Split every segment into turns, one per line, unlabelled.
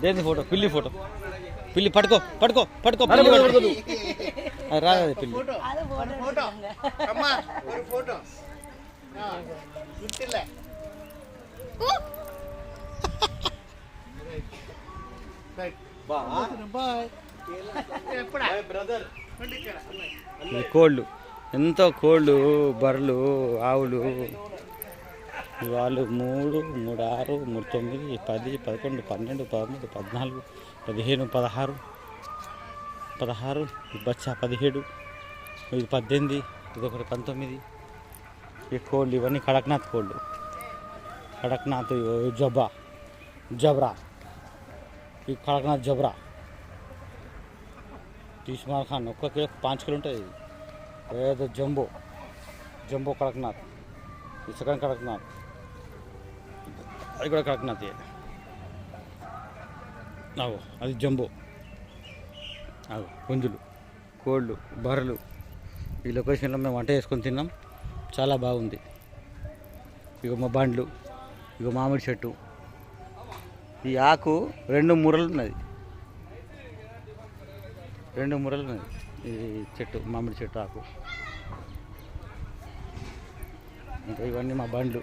ఏంది ఫోటో? పిల్లి ఫోటో. పిల్లి పట్టుకో పట్టుకో పట్టుకో. పిల్లి పట్టుకోదు, అది రాదు పిల్లి. కోళ్ళు, ఎంతో కోళ్ళు, బర్రెలు, ఆవులు. వాళ్ళు 3, 3, 6, 3, 9, 10, 11, 12, 13, 14, 15, 16, బచ్చా 17, ఇది 18, ఇది ఒకటి 19. ఈ కోళ్ళు ఇవన్నీ కడక్నాథ్ కోళ్ళు. కడక్నాథ్ జబ్రా, ఈ కడక్నాథ్ జబ్రా. తీస్మాల్ ఖాన్ 1 కిలో 5 కిలో ఉంటుంది. ఏదో జంబో కడక్నాథ్. ఈ సెకండ్ కడక్నాథ్, అది కూడా కడక్నాథ్. అవు అది జంబో. అవు పుంజులు, కోళ్ళు, బర్రెలు. ఈ లొకేషన్లో మేము వంట చేసుకొని తిన్నాం, చాలా బాగుంది. ఇగో మా బండ్లు, ఇగో మామిడి చెట్టు. ఈ ఆకు 2 మూరలు ఉన్నది, 2 మూరలు ఉన్నది ఈ చెట్టు, మామిడి చెట్టు ఆకు. ఇంకా ఇవన్నీ మా బండ్లు.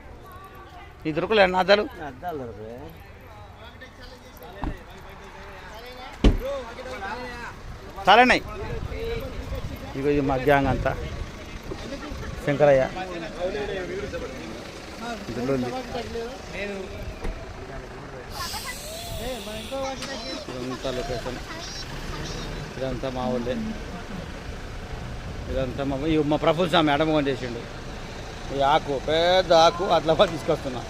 ఈ దొరకలే అన్న అద్దాలు చాలాన్నాయి. ఇగో ఇది మా గ్యాంగ్ అంతా. శంకరయ్య ఇదంతా లొకేషన్. ఇదంతా మా ఊళ్ళే. ఇదంతా మా ప్రఫుల్ స్వామి అడమగం చేసిండు. ఈ ఆకు, పెద్ద ఆకు అట్లా తీసుకొస్తున్నా.